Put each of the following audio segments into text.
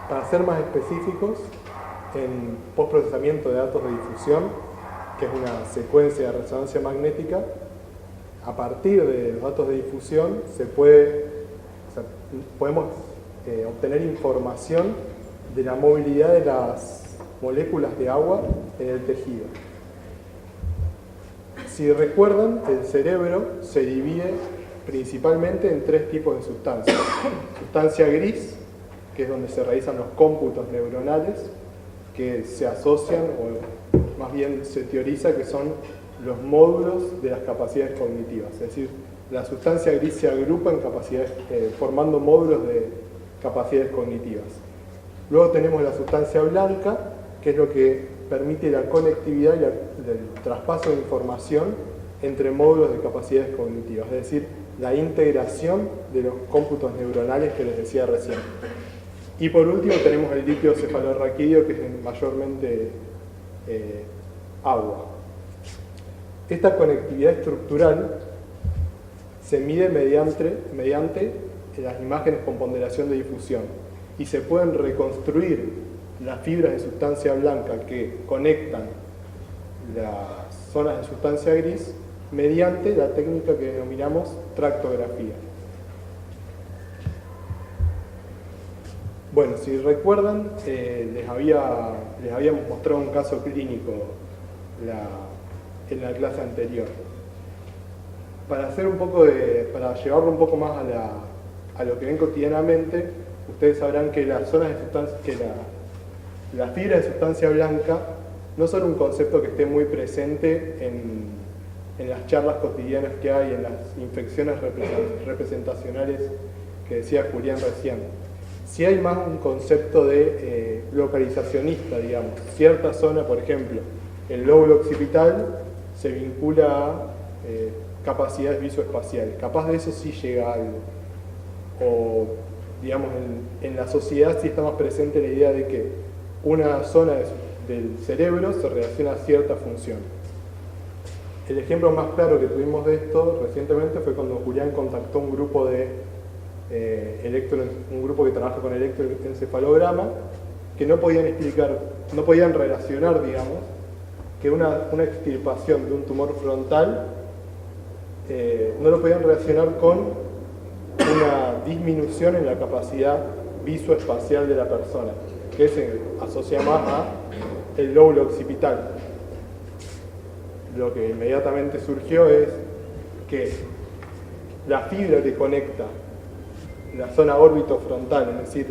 Para ser más específicos, en postprocesamiento de datos de difusión, que es una secuencia de resonancia magnética, a partir de los datos de difusión podemos obtener información de la movilidad de las moléculas de agua en el tejido. Si recuerdan, el cerebro se divide principalmente en tres tipos de sustancias. Sustancia gris, que es donde se realizan los cómputos neuronales, que se asocian, o más bien se teoriza que son los módulos de las capacidades cognitivas. Es decir, la sustancia gris se agrupa en capacidades, formando módulos de capacidades cognitivas. Luego tenemos la sustancia blanca, que es lo que permite la conectividad y el traspaso de información entre módulos de capacidades cognitivas, es decir, la integración de los cómputos neuronales que les decía recién. Y por último tenemos el líquido cefalorraquídeo, que es mayormente agua. Esta conectividad estructural se mide mediante las imágenes con ponderación de difusión y se pueden reconstruir las fibras de sustancia blanca que conectan las zonas de sustancia gris mediante la técnica que denominamos tractografía. Bueno, si recuerdan, les habíamos mostrado un caso clínico en la clase anterior. Para llevarlo un poco más a lo que ven cotidianamente, ustedes sabrán que las fibras de sustancia blanca no son un concepto que esté muy presente en las charlas cotidianas que hay, en las infecciones representacionales que decía Julián recién. Si hay más un concepto de localizacionista, digamos. Cierta zona, por ejemplo, el lóbulo occipital se vincula a capacidades visoespaciales. Capaz de eso sí llega algo. O, digamos, en la sociedad sí está más presente la idea de que una zona del cerebro se relaciona a cierta función. El ejemplo más claro que tuvimos de esto recientemente fue cuando Julián contactó un grupo que trabaja con electroencefalograma, que no podían relacionar, digamos, que una extirpación de un tumor frontal no lo podían relacionar con una disminución en la capacidad visoespacial de la persona, que se asocia más a el lóbulo occipital. Lo que inmediatamente surgió es que la fibra que conecta la zona órbito-frontal, es decir,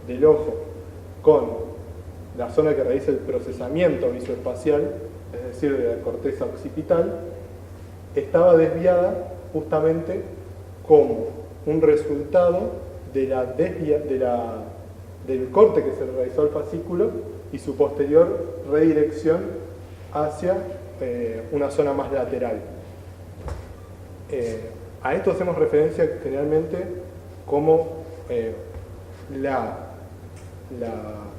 del ojo, con la zona que realiza el procesamiento visoespacial, es decir, de la corteza occipital, estaba desviada justamente como un resultado del corte que se realizó al fascículo y su posterior redirección hacia una zona más lateral. A esto hacemos referencia generalmente como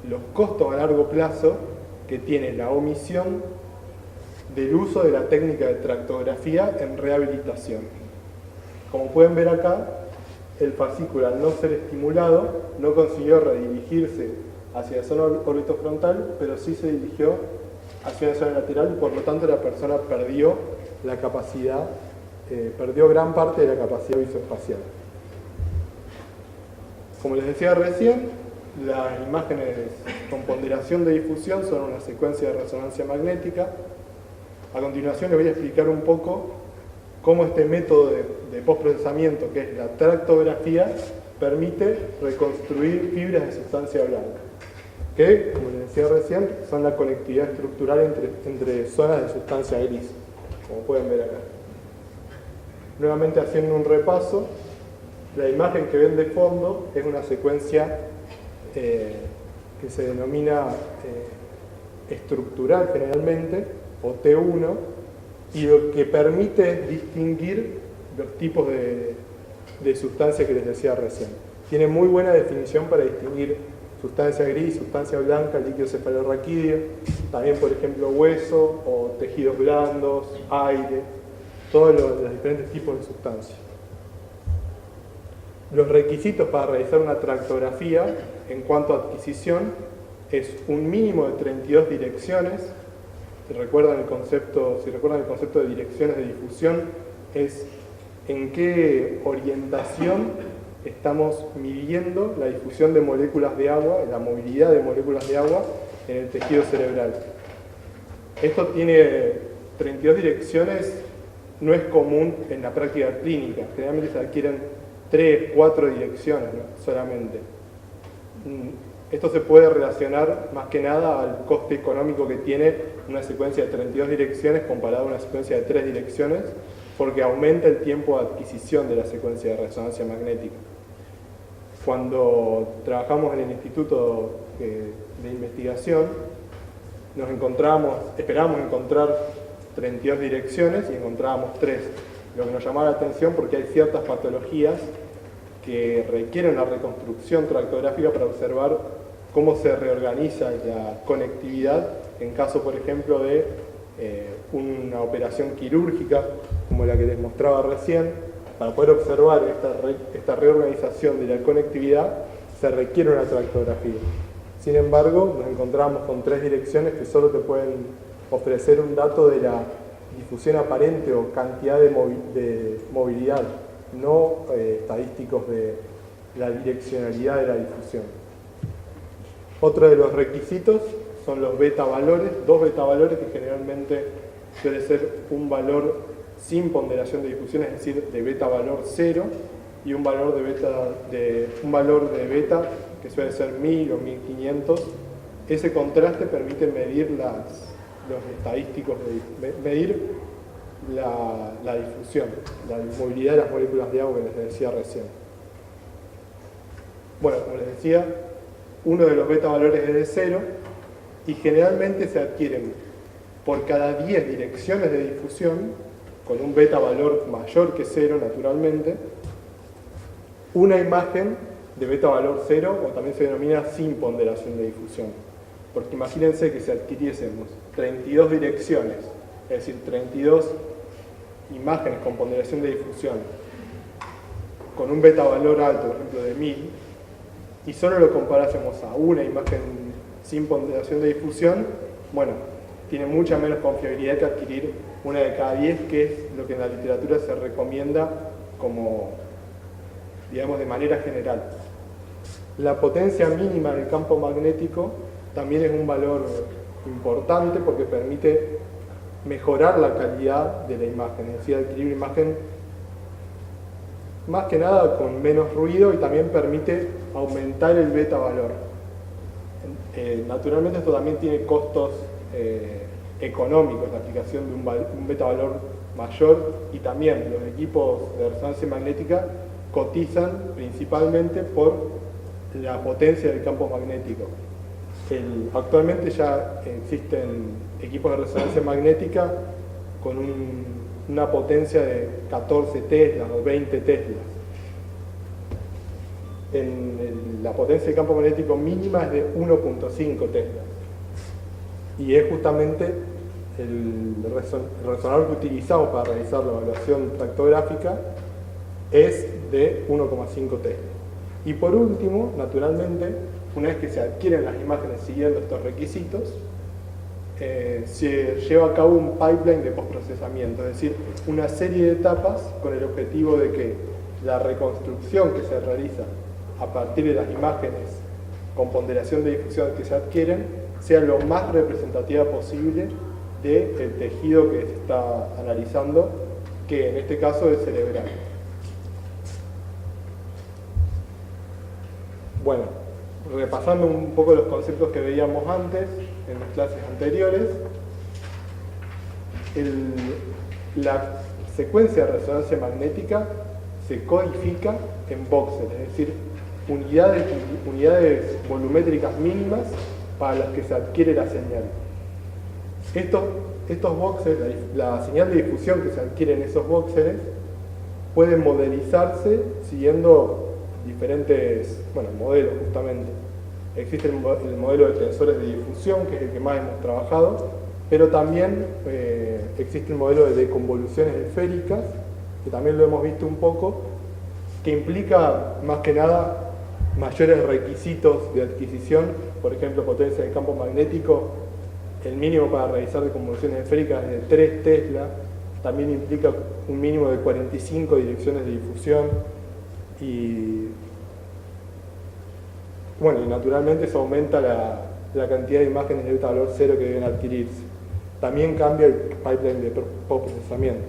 los costos a largo plazo que tiene la omisión del uso de la técnica de tractografía en rehabilitación. Como pueden ver acá, el fascículo, al no ser estimulado, no consiguió redirigirse hacia la zona orbitofrontal, pero sí se dirigió hacia la zona lateral y por lo tanto la persona perdió gran parte de la capacidad visoespacial. Como les decía recién, las imágenes con ponderación de difusión son una secuencia de resonancia magnética. A continuación les voy a explicar un poco cómo este método de postprocesamiento, que es la tractografía, permite reconstruir fibras de sustancia blanca, que, como les decía recién, son la conectividad estructural entre zonas de sustancia gris, como pueden ver acá. Nuevamente haciendo un repaso, la imagen que ven de fondo es una secuencia que se denomina estructural generalmente, o T1, y lo que permite es distinguir los tipos de sustancias que les decía recién. Tiene muy buena definición para distinguir sustancia gris, sustancia blanca, líquido cefalorraquídeo, también por ejemplo hueso o tejidos blandos, aire. todos los diferentes tipos de sustancias. Los requisitos para realizar una tractografía en cuanto a adquisición es un mínimo de 32 direcciones. Si recuerdan el concepto de direcciones de difusión, es en qué orientación estamos midiendo la difusión de moléculas de agua, la movilidad de moléculas de agua en el tejido cerebral. Esto tiene 32 direcciones, no es común en la práctica clínica. Generalmente se adquieren 3, 4 direcciones, ¿no? Solamente. Esto se puede relacionar más que nada al coste económico que tiene una secuencia de 32 direcciones comparada a una secuencia de 3 direcciones, porque aumenta el tiempo de adquisición de la secuencia de resonancia magnética. Cuando trabajamos en el Instituto de Investigación, esperábamos encontrar 32 direcciones y encontrábamos 3. Lo que nos llamaba la atención porque hay ciertas patologías que requieren una reconstrucción tractográfica para observar cómo se reorganiza la conectividad en caso, por ejemplo, de una operación quirúrgica como la que les mostraba recién. Para poder observar esta reorganización de la conectividad se requiere una tractografía. Sin embargo, nos encontramos con 3 direcciones que solo te pueden ofrecer un dato de la difusión aparente o cantidad de movilidad, no estadísticos de la direccionalidad de la difusión. Otro de los requisitos son los beta-valores, 2 beta-valores que generalmente suele ser un valor sin ponderación de difusión, es decir, de beta-valor 0, y un valor de beta que suele ser 1000 o 1500. Ese contraste permite medir los estadísticos, medir la difusión, la movilidad de las moléculas de agua que les decía recién. Bueno, como les decía, uno de los beta-valores es de 0 y generalmente se adquieren por cada 10 direcciones de difusión, con un beta-valor mayor que 0 naturalmente, una imagen de beta-valor 0, o también se denomina sin ponderación de difusión. Porque imagínense que si adquiriésemos 32 direcciones, es decir, 32 imágenes con ponderación de difusión, con un beta-valor alto, por ejemplo, de 1000, y solo lo comparásemos a una imagen sin ponderación de difusión, bueno, tiene mucha menos confiabilidad que adquirir una de cada 10, que es lo que en la literatura se recomienda como, digamos, de manera general. La potencia mínima del campo magnético también es un valor importante porque permite mejorar la calidad de la imagen, es decir, adquirir una imagen más que nada con menos ruido y también permite aumentar el beta-valor. Naturalmente esto también tiene costos económicos, la aplicación de un beta-valor mayor, y también los equipos de resonancia magnética cotizan principalmente por la potencia del campo magnético. Actualmente ya existen equipos de resonancia magnética con una potencia de 14 teslas o 20 teslas. La potencia del campo magnético mínima es de 1.5 teslas. Y es justamente el resonador que utilizamos para realizar la evaluación tractográfica es de 1,5 teslas. Y por último, naturalmente, una vez que se adquieren las imágenes siguiendo estos requisitos, se lleva a cabo un pipeline de postprocesamiento, es decir, una serie de etapas con el objetivo de que la reconstrucción que se realiza a partir de las imágenes con ponderación de difusión que se adquieren sea lo más representativa posible del tejido que se está analizando, que en este caso es cerebral. Bueno, repasando un poco los conceptos que veíamos antes, en las clases anteriores, la secuencia de resonancia magnética se codifica en voxels, es decir, unidades volumétricas mínimas para las que se adquiere la señal. Estos voxels, la señal de difusión que se adquiere en esos voxels, pueden modelizarse siguiendo diferentes modelos justamente. Existe el modelo de tensores de difusión, que es el que más hemos trabajado, pero también existe un modelo de convoluciones esféricas, que también lo hemos visto un poco, que implica más que nada mayores requisitos de adquisición, por ejemplo, potencia de campo magnético, el mínimo para realizar de convoluciones esféricas es de 3 Tesla, también implica un mínimo de 45 direcciones de difusión y bueno, y naturalmente eso aumenta la cantidad de imágenes de beta valor 0 que deben adquirirse. También cambia el pipeline de procesamiento.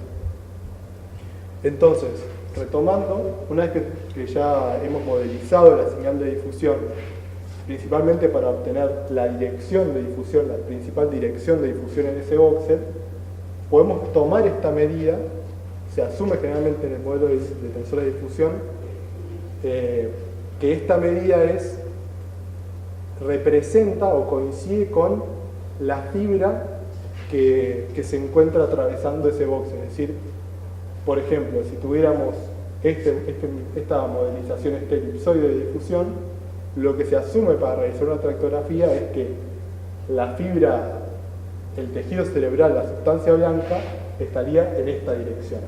Entonces, retomando, una vez que ya hemos modelizado la señal de difusión, principalmente para obtener la dirección de difusión, la principal dirección de difusión en ese voxel, podemos tomar esta medida, se asume generalmente en el modelo de tensor de difusión, que esta medida representa o coincide con la fibra que se encuentra atravesando ese voxel. Es decir, por ejemplo, si tuviéramos esta modelización, este elipsoide de difusión, lo que se asume para realizar una tractografía es que la fibra, el tejido cerebral, la sustancia blanca, estaría en esta dirección.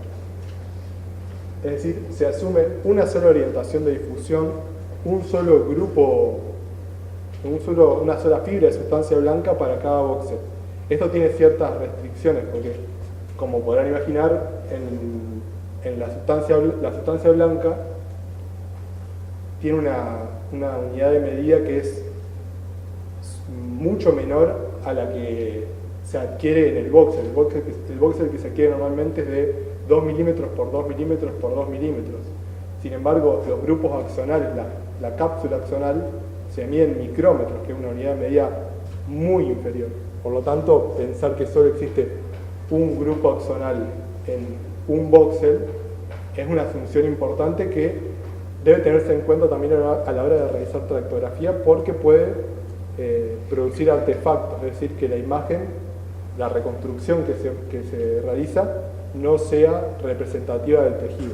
Es decir, se asume una sola orientación de difusión, un solo grupo, una sola fibra de sustancia blanca para cada voxel. Esto tiene ciertas restricciones porque, como podrán imaginar, en la sustancia blanca tiene una unidad de medida que es mucho menor a la que se adquiere en el voxel. El voxel que se adquiere normalmente es de 2 milímetros por 2 milímetros por 2 milímetros. Sin embargo, los grupos axonales, la cápsula axonal, se mide en micrómetros, que es una unidad de medida muy inferior. Por lo tanto, pensar que solo existe un grupo axonal en un voxel es una asunción importante que debe tenerse en cuenta también a la hora de realizar tractografía, porque puede producir artefactos, es decir, que la imagen, la reconstrucción que se realiza, no sea representativa del tejido.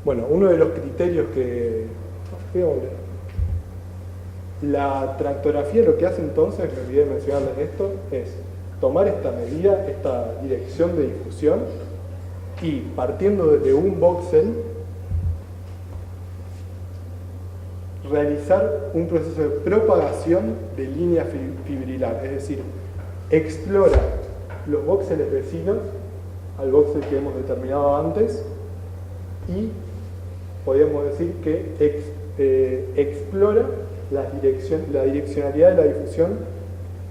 Bueno, uno de los criterios la tractografía lo que hace entonces, me olvidé de mencionarles esto, es tomar esta medida, esta dirección de difusión, y partiendo desde un voxel, realizar un proceso de propagación de línea fibrilar, es decir, explora los voxeles vecinos al voxel que hemos determinado antes y podríamos decir que explora la direccionalidad de la difusión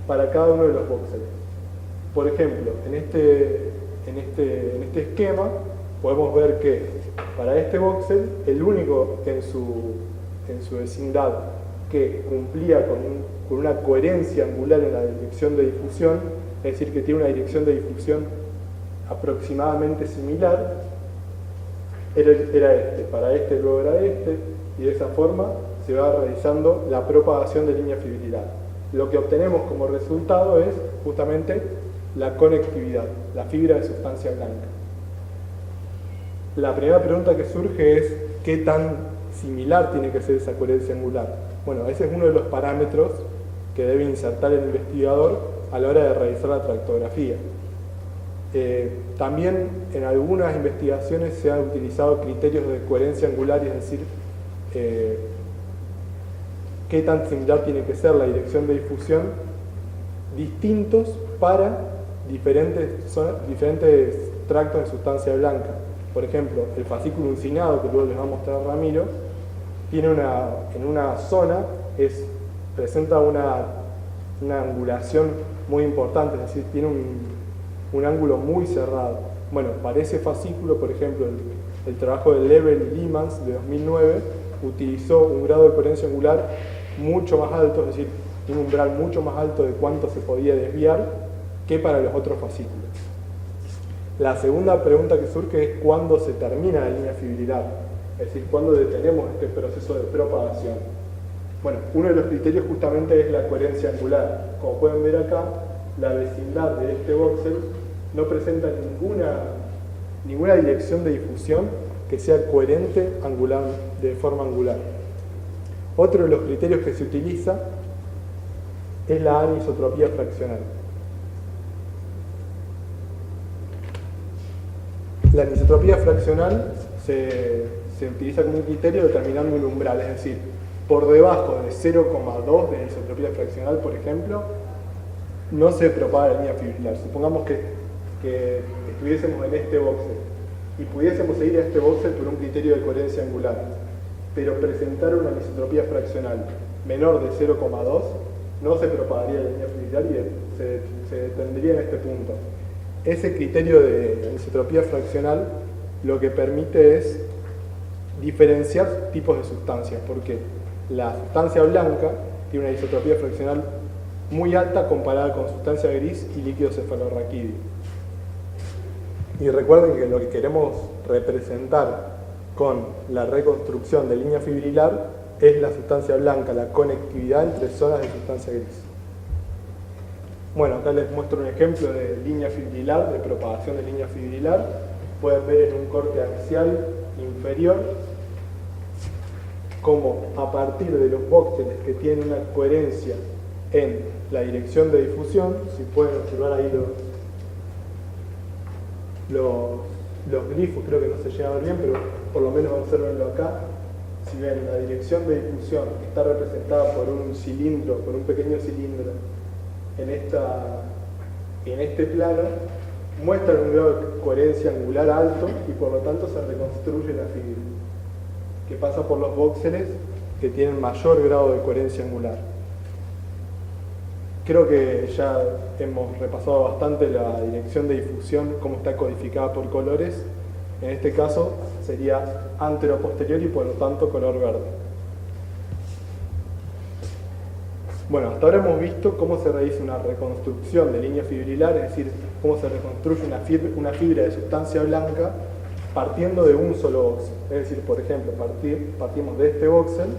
para cada uno de los voxeles. Por ejemplo, en este esquema podemos ver que para este voxel el único en su vecindad que cumplía con una coherencia angular en la dirección de difusión, es decir, que tiene una dirección de difusión aproximadamente similar, era este. Para este luego era este, y de esa forma se va realizando la propagación de línea fibrilar. Lo que obtenemos como resultado es justamente la conectividad, la fibra de sustancia blanca. La primera pregunta que surge es ¿qué tan similar tiene que ser esa coherencia angular? Bueno, ese es uno de los parámetros que debe insertar el investigador a la hora de realizar la tractografía. También en algunas investigaciones se han utilizado criterios de coherencia angular, es decir, qué tan similar tiene que ser la dirección de difusión, distintos para diferentes tractos de sustancia blanca. Por ejemplo, el fascículo uncinado, que luego les va a mostrar Ramiro, tiene en una zona, presenta una angulación muy importante, es decir, tiene un ángulo muy cerrado. Bueno, para ese fascículo, por ejemplo, el trabajo de Level y Limans de 2009 utilizó un grado de coherencia angular mucho más alto, es decir, un umbral mucho más alto de cuánto se podía desviar que para los otros fascículos. La segunda pregunta que surge es ¿cuándo se termina la línea fibrilar? Es decir, ¿cuándo detenemos este proceso de propagación? Bueno, uno de los criterios justamente es la coherencia angular. Como pueden ver acá, la vecindad de este voxel no presenta ninguna dirección de difusión que sea coherente de forma angular. Otro de los criterios que se utiliza es la anisotropía fraccional. La anisotropía fraccional se utiliza como un criterio determinando un umbral, es decir, por debajo de 0,2 de anisotropía fraccional, por ejemplo, no se propaga la línea fibrilar. Supongamos que estuviésemos en este voxel y pudiésemos seguir a este voxel por un criterio de coherencia angular, pero presentar una anisotropía fraccional menor de 0,2, no se propagaría la línea fibrilar y se detendría en este punto. Ese criterio de anisotropía fraccional lo que permite es diferenciar tipos de sustancias, porque la sustancia blanca tiene una anisotropía fraccional muy alta comparada con sustancia gris y líquido cefalorraquídeo. Y recuerden que lo que queremos representar con la reconstrucción de línea fibrilar es la sustancia blanca, la conectividad entre zonas de sustancia gris. Bueno, acá les muestro un ejemplo de línea fibrilar, de propagación de línea fibrilar. Pueden ver en un corte axial inferior cómo a partir de los vóxeles que tienen una coherencia en la dirección de difusión, si pueden observar ahí los glifos, creo que no se llega a ver bien, pero por lo menos observenlo acá. Si ven, la dirección de difusión está representada por un cilindro, por un pequeño cilindro en este plano, muestran un grado de coherencia angular alto y por lo tanto se reconstruye la fibra, que pasa por los vóxeles que tienen mayor grado de coherencia angular. Creo que ya hemos repasado bastante la dirección de difusión, cómo está codificada por colores. En este caso sería antero-posterior y por lo tanto color verde. Bueno, hasta ahora hemos visto cómo se realiza una reconstrucción de línea fibrilar, es decir, cómo se reconstruye una fibra de sustancia blanca partiendo de un solo voxel. Es decir, por ejemplo, partimos de este voxel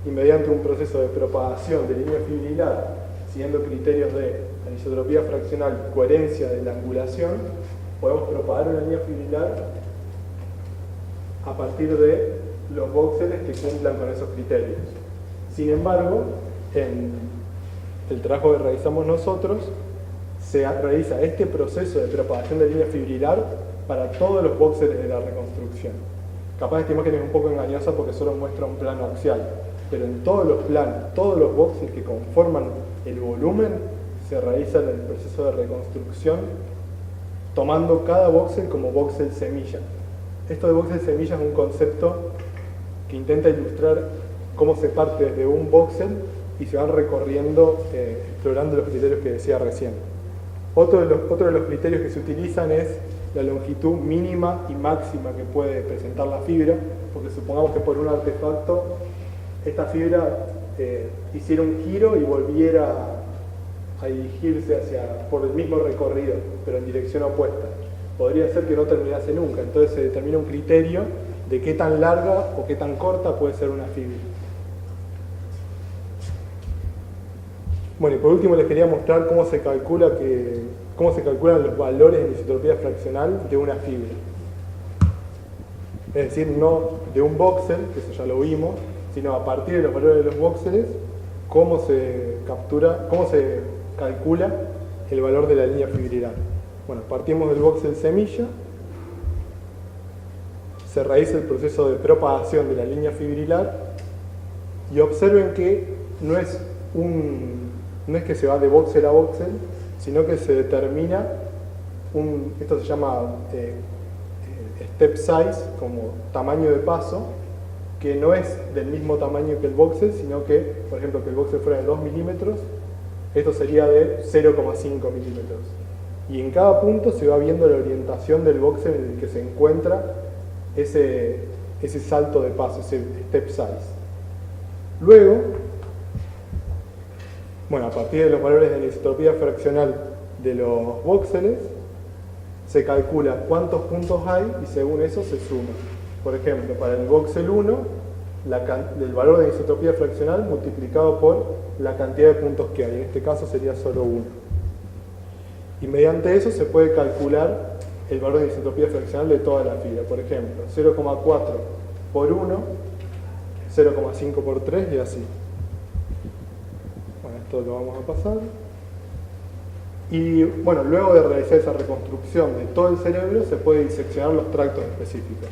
y mediante un proceso de propagación de línea fibrilar, siguiendo criterios de anisotropía fraccional y coherencia de la angulación, podemos propagar una línea fibrilar a partir de los vóxeles que cumplan con esos criterios. Sin embargo, en el trabajo que realizamos nosotros, se realiza este proceso de propagación de línea fibrilar para todos los vóxeles de la reconstrucción. Capaz esta imagen es un poco engañosa porque solo muestra un plano axial, pero en todos los planos, todos los vóxeles que conforman el volumen, se realiza el proceso de reconstrucción tomando cada vóxel como vóxel semilla. Esto de vóxel semilla es un concepto que intenta ilustrar cómo se parte desde un vóxel y se van recorriendo, explorando los criterios que decía recién. Otro de los criterios que se utilizan es la longitud mínima y máxima que puede presentar la fibra, porque supongamos que por un artefacto esta fibra hiciera un giro y volviera a dirigirse por el mismo recorrido, pero en dirección opuesta. Podría ser que no terminase nunca, entonces se determina un criterio de qué tan larga o qué tan corta puede ser una fibra. Bueno, y por último les quería mostrar cómo se calculan los valores de anisotropía fraccional de una fibra. Es decir, no de un voxel, que eso ya lo vimos, sino a partir de los valores de los vóxeles, cómo se calcula el valor de la línea fibrilar. Bueno, partimos del voxel semilla, se realiza el proceso de propagación de la línea fibrilar y observen que no es que se va de voxel a voxel, sino que se determina esto se llama step size, como tamaño de paso, que no es del mismo tamaño que el voxel, sino que, por ejemplo, que el voxel fuera de 2 milímetros, esto sería de 0,5 milímetros. Y en cada punto se va viendo la orientación del voxel en el que se encuentra ese salto de paso, ese step size. Luego, bueno, a partir de los valores de anisotropía fraccional de los vóxeles, se calcula cuántos puntos hay y según eso se suma. Por ejemplo, para el voxel 1, el valor de anisotropía fraccional multiplicado por la cantidad de puntos que hay. En este caso sería solo 1. Y mediante eso se puede calcular el valor de anisotropía fraccional de toda la fibra. Por ejemplo, 0,4 por 1, 0,5 por 3 y así. Bueno, esto lo vamos a pasar. Y bueno, luego de realizar esa reconstrucción de todo el cerebro, se puede diseccionar los tractos específicos.